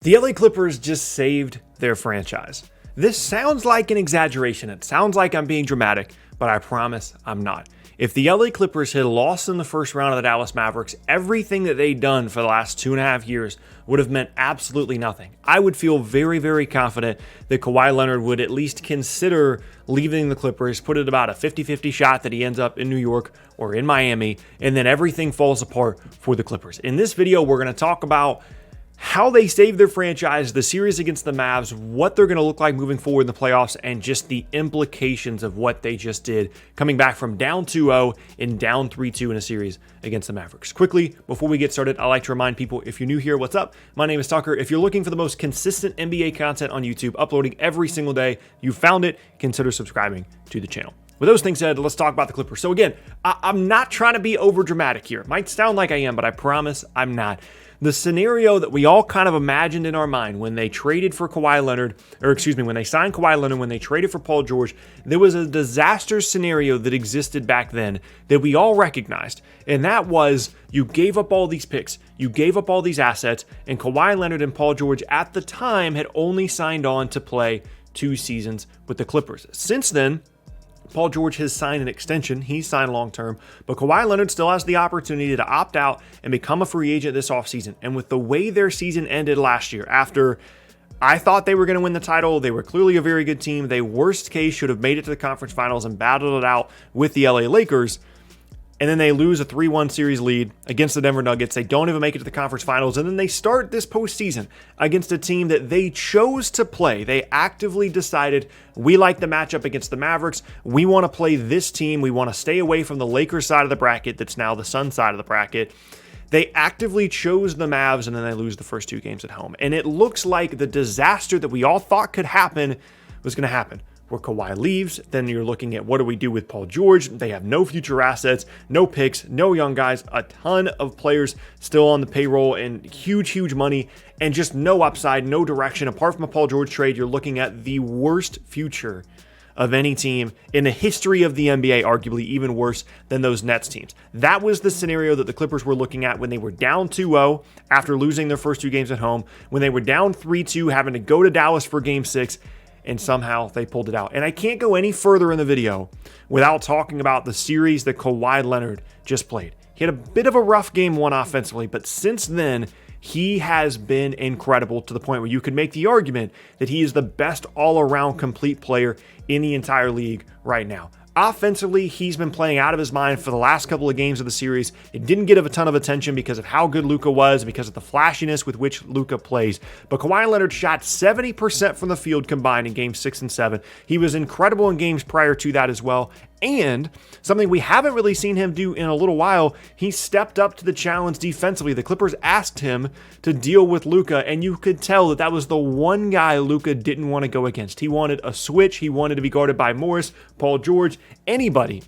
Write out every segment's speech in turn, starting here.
The LA Clippers just saved their franchise. This sounds like an exaggeration. It sounds like I'm being dramatic, but I promise I'm not. If the LA Clippers had lost in the first round of the Dallas Mavericks, everything that they'd done for the last 2.5 years would have meant absolutely nothing. I would feel very, very confident that Kawhi Leonard would at least consider leaving the Clippers, put it about a 50-50 shot that he ends up in New York or in Miami, and then everything falls apart for the Clippers. In this video, we're going to talk about how they saved their franchise, the series against the Mavs, what they're going to look like moving forward in the playoffs, and just the implications of what they just did, coming back from down 2-0 and down 3-2 in a series against the Mavericks. Quickly, before we get started, I like to remind people, if you're new here, what's up? My name is Tucker. If you're looking for the most consistent NBA content on YouTube, uploading every single day, you found it, consider subscribing to the channel. With those things said, let's talk about the Clippers. So again, I'm not trying to be over dramatic here. Might sound like I am, but I promise I'm not. The scenario that we all kind of imagined in our mind when they traded for Kawhi Leonard, when they signed Kawhi Leonard, when they traded for Paul George, there was a disaster scenario that existed back then that we all recognized. And that was, you gave up all these picks, you gave up all these assets, and Kawhi Leonard and Paul George at the time had only signed on to play 2 seasons with the Clippers. Since then, Paul George has signed an extension. He's signed long-term, but Kawhi Leonard still has the opportunity to opt out and become a free agent this offseason. And with the way their season ended last year, after I thought they were going to win the title, they were clearly a very good team. They, worst case, should have made it to the conference finals and battled it out with the LA Lakers. And then they lose a 3-1 series lead against the Denver Nuggets. They don't even make it to the conference finals. And then they start this postseason against a team that they chose to play. They actively decided, we like the matchup against the Mavericks. We want to play this team. We want to stay away from the Lakers side of the bracket that's now the Sun side of the bracket. They actively chose the Mavs, and then they lose the first 2 games at home. And it looks like the disaster that we all thought could happen was going to happen. Where Kawhi leaves, then you're looking at what do we do with Paul George? They have no future assets, no picks, no young guys, a ton of players still on the payroll and huge money, and just no upside, no direction. Apart from a Paul George trade, you're looking at the worst future of any team in the history of the NBA, arguably even worse than those Nets teams. That was the scenario that the Clippers were looking at when they were down 2-0 after losing their first 2 games at home, when they were down 3-2, having to go to Dallas for Game 6, and somehow they pulled it out. And I can't go any further in the video without talking about the series that Kawhi Leonard just played. He had a bit of a rough game 1 offensively, but since then, he has been incredible to the point where you could make the argument that he is the best all-around complete player in the entire league right now. Offensively, he's been playing out of his mind for the last couple of games of the series. It didn't get a ton of attention because of how good Luka was, because of the flashiness with which Luka plays. But Kawhi Leonard shot 70% from the field combined in games 6 and 7. He was incredible in games prior to that as well. And something we haven't really seen him do in a little while, he stepped up to the challenge defensively. The Clippers asked him to deal with Luka, and you could tell that that was the one guy Luka didn't want to go against. He wanted a switch. He wanted to be guarded by Morris, Paul George, anybody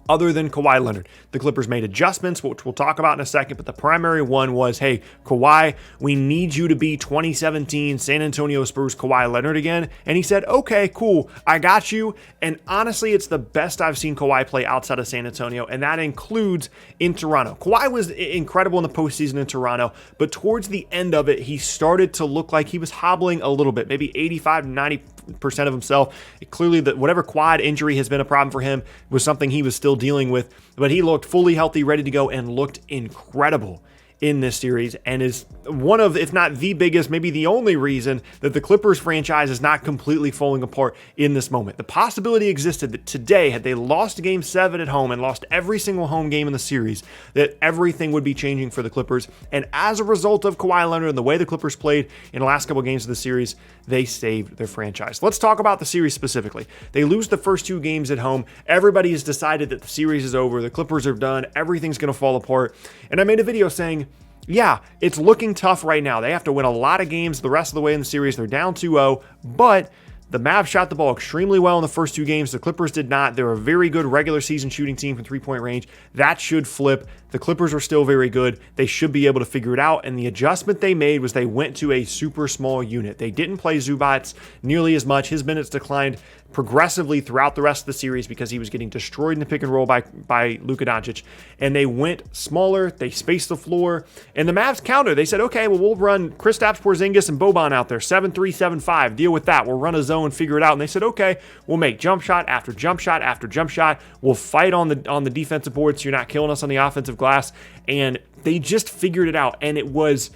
other than Kawhi Leonard. The Clippers made adjustments, which we'll talk about in a second, but the primary one was, hey, Kawhi, we need you to be 2017 San Antonio Spurs Kawhi Leonard again. And he said, okay, cool, I got you. And honestly, it's the best I've seen Kawhi play outside of San Antonio, and that includes in Toronto. Kawhi was incredible in the postseason in Toronto, but towards the end of it, he started to look like he was hobbling a little bit, maybe 85-90% of himself. Clearly, whatever quad injury has been a problem for him was something he was still dealing with, but he looked fully healthy, ready to go, and looked incredible in this series, and is one of, if not the biggest, maybe the only reason that the Clippers franchise is not completely falling apart in this moment. The possibility existed that today, had they lost Game 7 at home and lost every single home game in the series, that everything would be changing for the Clippers. And as a result of Kawhi Leonard and the way the Clippers played in the last couple games of the series, they saved their franchise. Let's talk about the series specifically. They lose the first 2 games at home. Everybody has decided that the series is over. The Clippers are done. Everything's going to fall apart. And I made a video saying, yeah, it's looking tough right now. They have to win a lot of games the rest of the way in the series. They're down 2-0, but the Mavs shot the ball extremely well in the first 2 games. The Clippers did not. They're a very good regular season shooting team from 3-point range. That should flip. The Clippers are still very good. They should be able to figure it out. And the adjustment they made was they went to a super small unit. They didn't play Zubac nearly as much. His minutes declined progressively throughout the rest of the series because he was getting destroyed in the pick and roll by Luka Doncic. And they went smaller. They spaced the floor. And the Mavs counter. They said, okay, well, we'll run Kristaps Porzingis and Boban out there. 7-3, 7-5. Deal with that. We'll run a zone, figure it out. And they said, okay, we'll make jump shot after jump shot after jump shot. We'll fight on the defensive board so you're not killing us on the offensive glass. And they just figured it out. And it was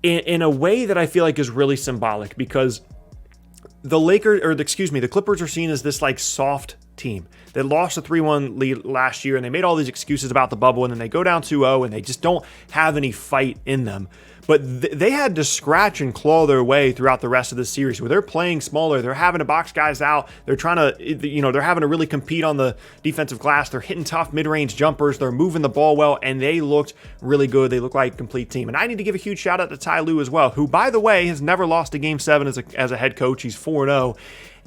in a way that I feel like is really symbolic because the Clippers are seen as this like soft team that lost a 3-1 lead last year, and they made all these excuses about the bubble, and then they go down 2-0, and they just don't have any fight in them. But they had to scratch and claw their way throughout the rest of the series where they're playing smaller. They're having to box guys out. They're trying to, they're having to really compete on the defensive glass. They're hitting tough mid-range jumpers. They're moving the ball well, and they looked really good. They look like a complete team. And I need to give a huge shout out to Ty Lue as well, who, by the way, has never lost a Game 7 as a head coach. He's 4-0.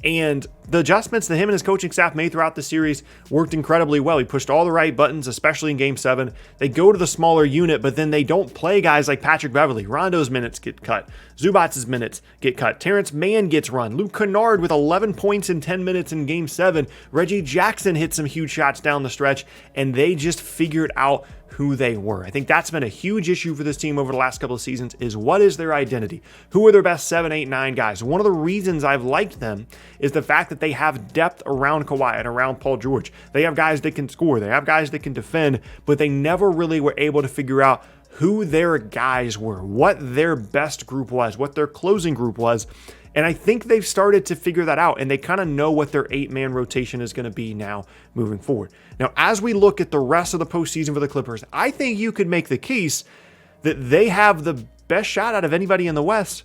And the adjustments that him and his coaching staff made throughout the series worked incredibly well. He pushed all the right buttons, especially in Game 7. They go to the smaller unit, but then they don't play guys like Patrick Beverley. Rondo's minutes get cut. Zubac's minutes get cut. Terrence Mann gets run. Luke Kennard with 11 points in 10 minutes in Game 7. Reggie Jackson hit some huge shots down the stretch, and they just figured out who they were. I think that's been a huge issue for this team over the last couple of seasons is what is their identity? Who are their best 7, 8, 9 guys? One of the reasons I've liked them is the fact that they have depth around Kawhi and around Paul George. They have guys that can score. They have guys that can defend, but they never really were able to figure out who their guys were, what their best group was, what their closing group was. And I think they've started to figure that out, and they kind of know what their 8-man rotation is going to be now moving forward. Now, as we look at the rest of the postseason for the Clippers, I think you could make the case that they have the best shot out of anybody in the West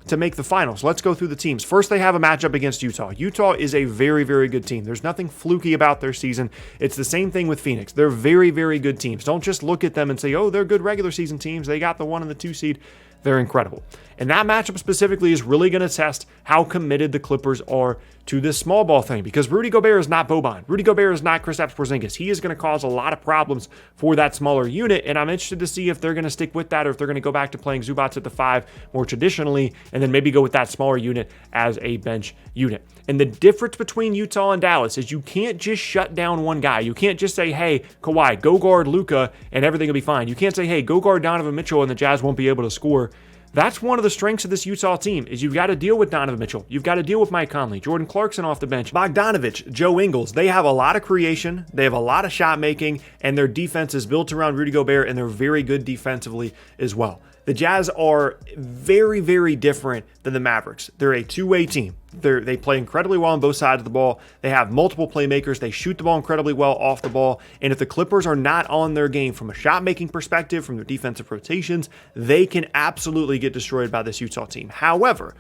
to make the finals. Let's go through the teams. First, they have a matchup against Utah. Utah is a very, very good team. There's nothing fluky about their season. It's the same thing with Phoenix. They're very, very good teams. Don't just look at them and say, oh, they're good regular season teams. They got the 1 and the 2 seed. They're incredible. And that matchup specifically is really going to test how committed the Clippers are to this small ball thing because Rudy Gobert is not Boban. Rudy Gobert is not Kristaps Porzingis. He is going to cause a lot of problems for that smaller unit, and I'm interested to see if they're going to stick with that or if they're going to go back to playing Zubac at the 5 more traditionally and then maybe go with that smaller unit as a bench unit. And the difference between Utah and Dallas is you can't just shut down one guy. You can't just say, hey, Kawhi, go guard Luka and everything will be fine. You can't say, hey, go guard Donovan Mitchell and the Jazz won't be able to score. That's one of the strengths of this Utah team is you've got to deal with Donovan Mitchell. You've got to deal with Mike Conley, Jordan Clarkson off the bench, Bogdanovich, Joe Ingles. They have a lot of creation. They have a lot of shot making, and their defense is built around Rudy Gobert, and they're very good defensively as well. The Jazz are very, very different than the Mavericks. They're a two-way team. They play incredibly well on both sides of the ball. They have multiple playmakers. They shoot the ball incredibly well off the ball. And if the Clippers are not on their game from a shot-making perspective, from their defensive rotations, they can absolutely get destroyed by this Utah team. However,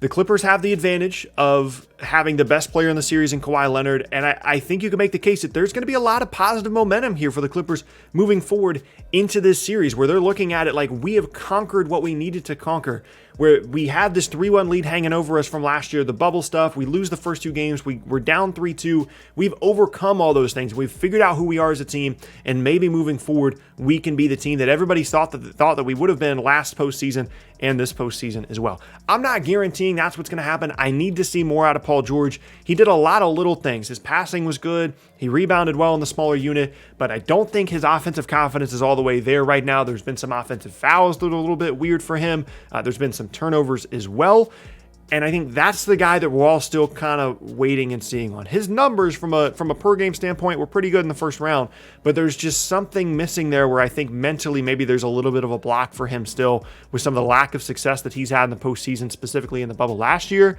the Clippers have the advantage of having the best player in the series in Kawhi Leonard, and I think you can make the case that there's going to be a lot of positive momentum here for the Clippers moving forward into this series where they're looking at it like we have conquered what we needed to conquer, where we have this 3-1 lead hanging over us from last year, the bubble stuff, we lose the first 2 games, we're down 3-2, we've overcome all those things, we've figured out who we are as a team, and maybe moving forward, we can be the team that everybody thought that we would have been last postseason and this postseason as well. I'm not guaranteeing that's what's going to happen. I need to see more out of Paul George. He did a lot of little things. His passing was good. He rebounded well in the smaller unit, but I don't think his offensive confidence is all the way there right now. There's been some offensive fouls that are a little bit weird for him. There's been some turnovers as well. And I think that's the guy that we're all still kind of waiting and seeing on. His numbers from a per game standpoint were pretty good in the first round, but there's just something missing there where I think mentally maybe there's a little bit of a block for him still with some of the lack of success that he's had in the postseason, specifically in the bubble last year.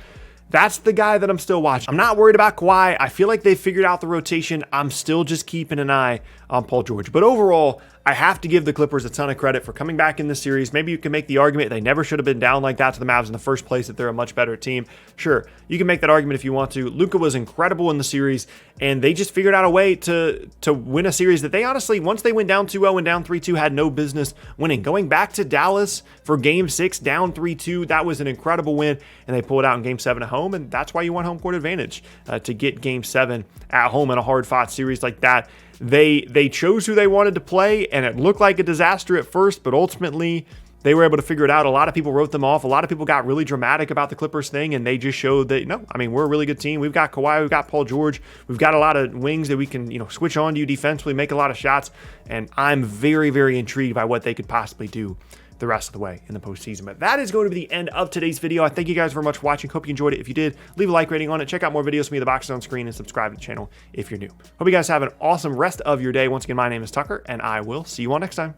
That's the guy that I'm still watching. I'm not worried about Kawhi. I feel like they figured out the rotation. I'm still just keeping an eye on Paul George. But overall, I have to give the Clippers a ton of credit for coming back in this series. Maybe you can make the argument they never should have been down like that to the Mavs in the first place, that they're a much better team. Sure, you can make that argument if you want to. Luka was incredible in the series, and they just figured out a way to win a series that they honestly, once they went down 2-0 and down 3-2, had no business winning. Going back to Dallas for Game 6, down 3-2, that was an incredible win, and they pulled out in Game 7 at home, and that's why you want home court advantage, to get Game 7 at home in a hard-fought series like that. They chose who they wanted to play, and it looked like a disaster at first, but ultimately they were able to figure it out. A lot of people wrote them off. A lot of people got really dramatic about the Clippers thing, and they just showed that, no, I mean, we're a really good team. We've got Kawhi, we've got Paul George, we've got a lot of wings that we can, switch on to you defensively, make a lot of shots, and I'm very, very intrigued by what they could possibly do the rest of the way in the postseason. But that is going to be the end of today's video. I thank you guys very much for watching. Hope you enjoyed it. If you did, leave a like rating on it. Check out more videos from me. The box is on screen, and subscribe to the channel if you're new. Hope you guys have an awesome rest of your day. Once again, my name is Tucker, and I will see you all next time.